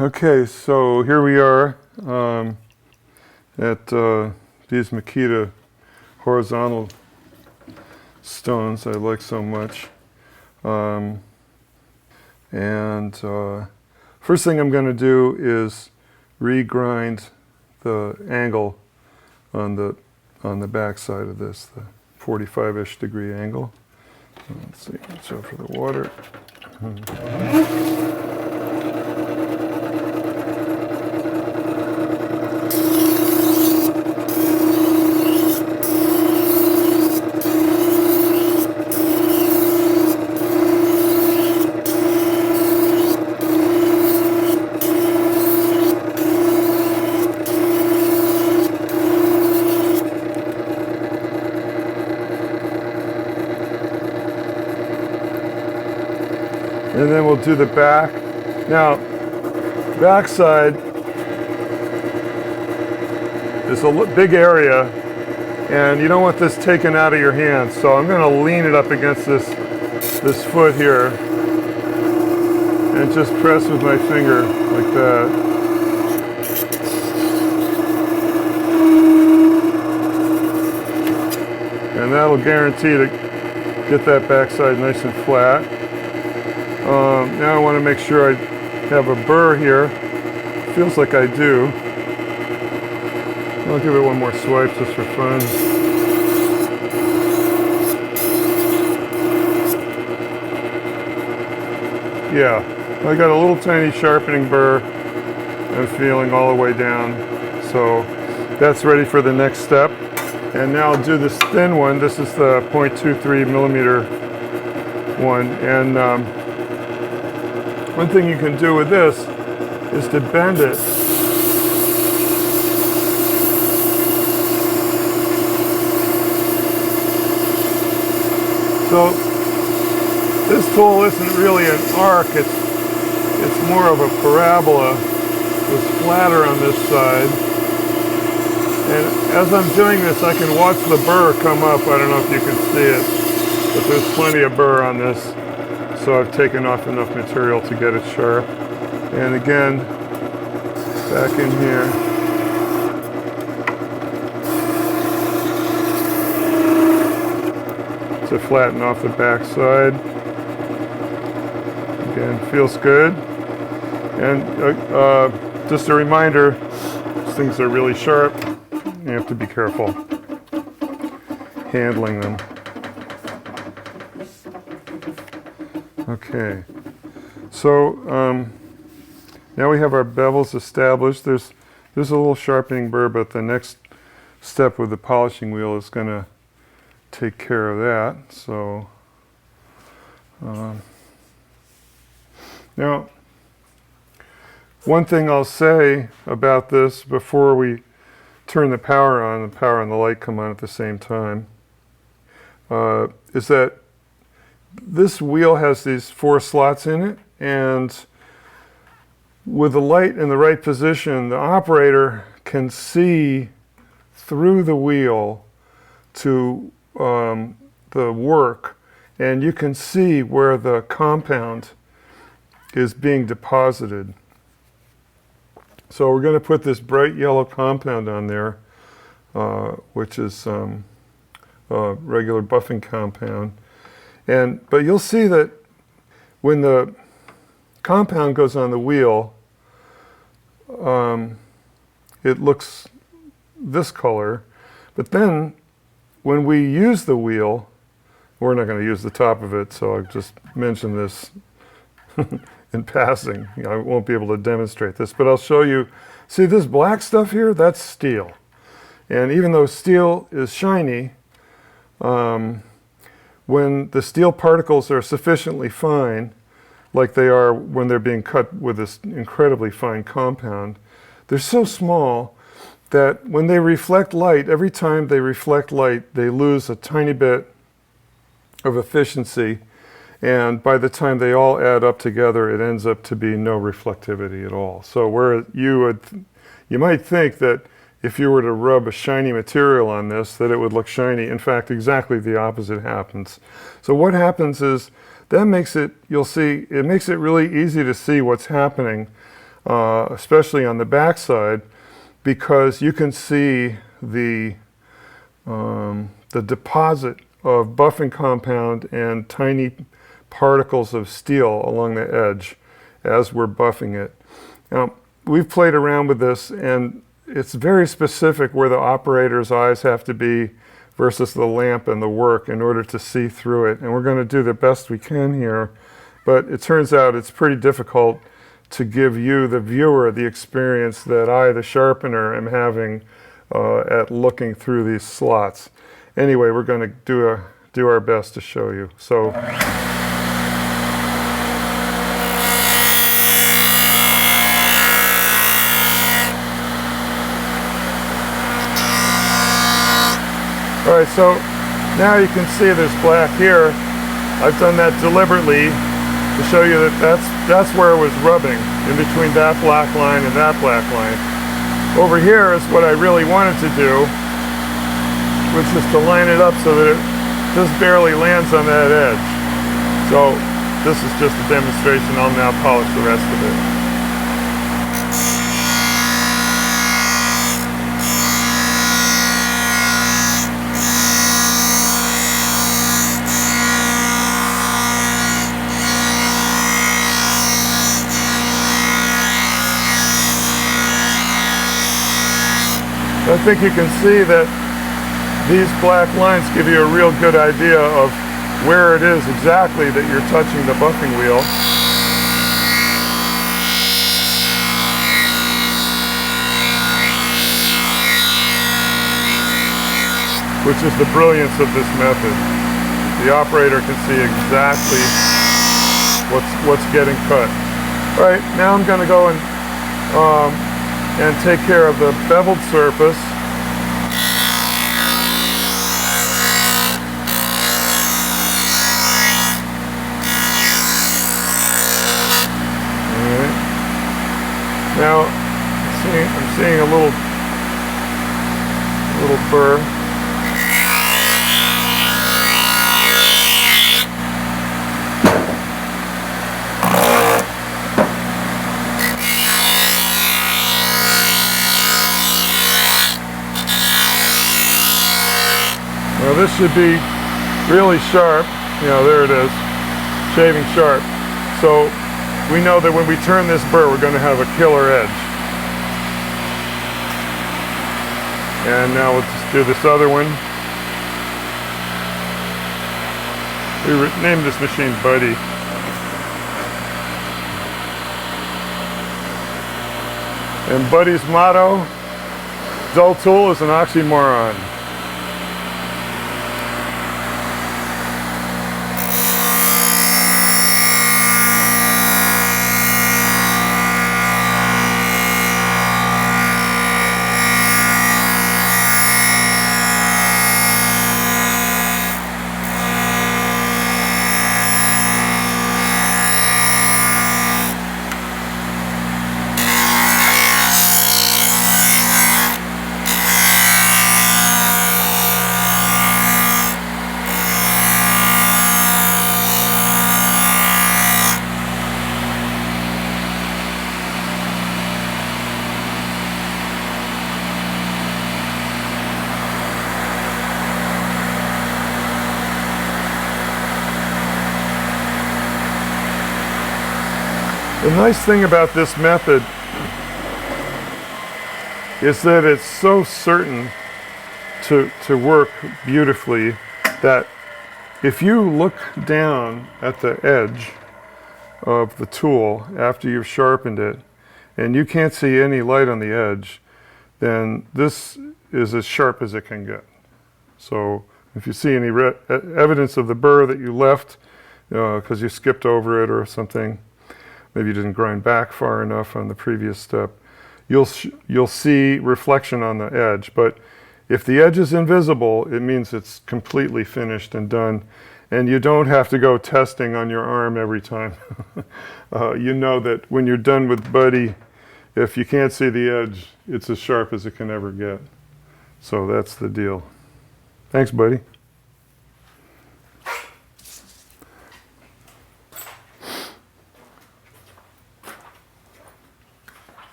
Okay, so here we are at these Makita horizontal stones I like so much. First thing I'm going to do is regrind the angle on the back side of this, the 45-ish degree angle. Let's see, watch out for the water. And then we'll do the back. Now, backside is a big area, and you don't want this taken out of your hands. So I'm going to lean it up against this foot here, and just press with my finger like that. And that'll guarantee to get that backside nice and flat. Now I want to make sure I have a burr here. Feels like I do. I'll give it one more swipe just for fun. Yeah, I got a little tiny sharpening burr and feeling all the way down. So that's ready for the next step. And now I'll do this thin one. This is the 0.23 millimeter one. And one thing you can do with this is to bend it. So this tool isn't really an arc, it's more of a parabola. It's flatter on this side. And as I'm doing this, I can watch the burr come up. I don't know if you can see it, but there's plenty of burr on this. So I've taken off enough material to get it sharp. And again, back in here. To flatten off the back side. Again, feels good. And just a reminder, these things are really sharp. You have to be careful handling them. Okay, so now we have our bevels established. There's a little sharpening burr, but the next step with the polishing wheel is going to take care of that. So now, one thing I'll say about this before we turn the power on and the light come on at the same time, is that this wheel has these 4 slots in it, and with the light in the right position, the operator can see through the wheel to the work, and you can see where the compound is being deposited. So we're going to put this bright yellow compound on there, which is a regular buffing compound. But you'll see that when the compound goes on the wheel, it looks this color. But then when we use the wheel, we're not going to use the top of it, so I'll just mention this in passing. I won't be able to demonstrate this, but I'll show you. See this black stuff here? That's steel. And even though steel is shiny, when the steel particles are sufficiently fine, like they are when they're being cut with this incredibly fine compound, they're so small that when they reflect light, every time they reflect light, they lose a tiny bit of efficiency. And by the time they all add up together, it ends up to be no reflectivity at all. So where you might think that if you were to rub a shiny material on this, that it would look shiny. In fact, exactly the opposite happens. So what happens is that makes it, you'll see, it makes it really easy to see what's happening especially on the back side, because you can see the deposit of buffing compound and tiny particles of steel along the edge as we're buffing it. Now, we've played around with this, and it's very specific where the operator's eyes have to be versus the lamp and the work in order to see through it. And we're going to do the best we can here, but it turns out it's pretty difficult to give you, the viewer, the experience that I, the sharpener, am having at looking through these slots. Anyway, we're going to do our best to show you. So. All right, so now you can see this black here. I've done that deliberately to show you that that's where it was rubbing, in between that black line and that black line. Over here is what I really wanted to do, which is to line it up so that it just barely lands on that edge. So this is just a demonstration. I'll now polish the rest of it. I think you can see that these black lines give you a real good idea of where it is exactly that you're touching the buffing wheel. Which is the brilliance of this method. The operator can see exactly what's getting cut. All right, now I'm going to go and take care of the beveled surface. All right. Now I'm seeing a little burr. Now this should be really sharp. You know, there it is, shaving sharp. So we know that when we turn this burr, we're going to have a killer edge. And now we'll just do this other one. We named this machine Buddy. And Buddy's motto, dull tool is an oxymoron. The nice thing about this method is that it's so certain to work beautifully that if you look down at the edge of the tool after you've sharpened it and you can't see any light on the edge, then this is as sharp as it can get. So if you see any evidence of the burr that you left because you skipped over it or something, maybe you didn't grind back far enough on the previous step, you'll see reflection on the edge. But if the edge is invisible, it means it's completely finished and done, and you don't have to go testing on your arm every time. You know that when you're done with Buddy, if you can't see the edge, it's as sharp as it can ever get. So that's the deal. Thanks, Buddy.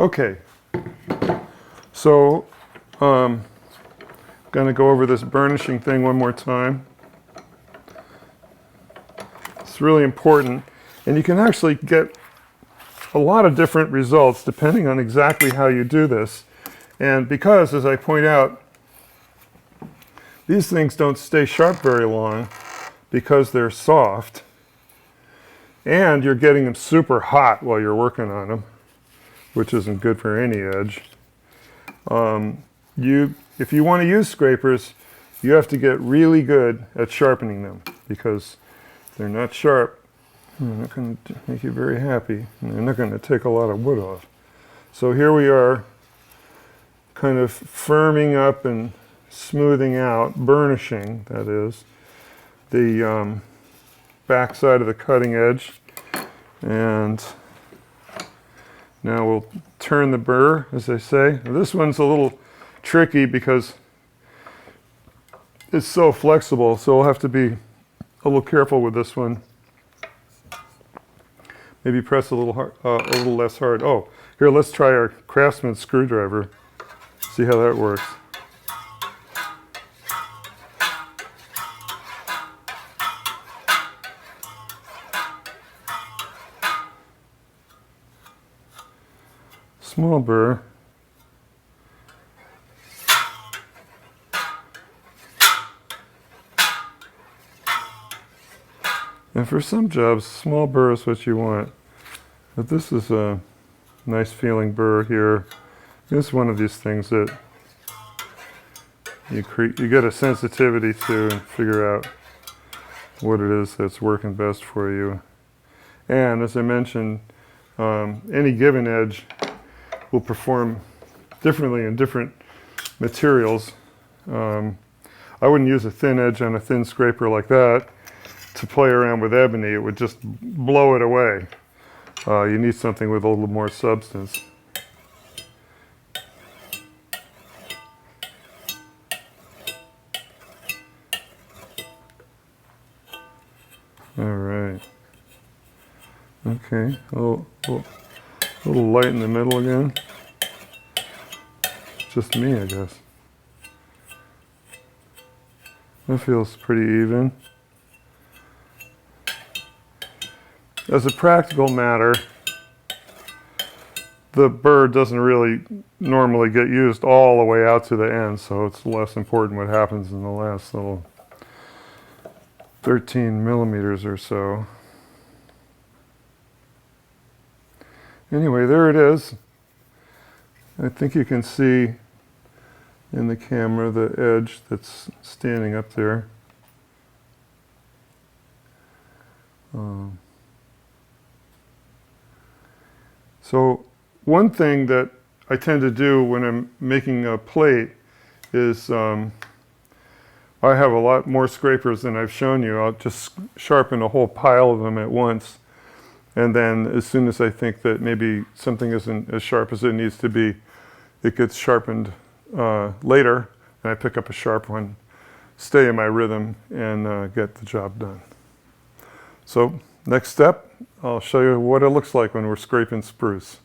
Okay, so going to go over this burnishing thing one more time. It's really important, and you can actually get a lot of different results depending on exactly how you do this. And because, as I point out, these things don't stay sharp very long because they're soft, and you're getting them super hot while you're working on them, which isn't good for any edge. If you want to use scrapers, you have to get really good at sharpening them, because if they're not sharp, they're not going to make you very happy, and they're not going to take a lot of wood off. So here we are, kind of firming up and smoothing out, burnishing, that is, the back side of the cutting edge. And now we'll turn the burr, as I say. Now this one's a little tricky because it's so flexible, so we'll have to be a little careful with this one. Maybe press a little less hard. Oh, here, let's try our Craftsman screwdriver. See how that works. Small burr. And for some jobs, small burr is what you want. But this is a nice feeling burr here. It's one of these things that you get a sensitivity to and figure out what it is that's working best for you. And as I mentioned, any given edge will perform differently in different materials. I wouldn't use a thin edge on a thin scraper like that to play around with ebony. It would just blow it away. You need something with a little more substance. All right. Okay, a little light in the middle again. Just me, I guess. That feels pretty even. As a practical matter, the burr doesn't really normally get used all the way out to the end, so it's less important what happens in the last little 13 millimeters or so. Anyway, there it is. I think you can see in the camera the edge that's standing up there. So one thing that I tend to do when I'm making a plate is I have a lot more scrapers than I've shown you. I'll just sharpen a whole pile of them at once. And then as soon as I think that maybe something isn't as sharp as it needs to be, it gets sharpened later, and I pick up a sharp one, stay in my rhythm, and get the job done. So next step, I'll show you what it looks like when we're scraping spruce.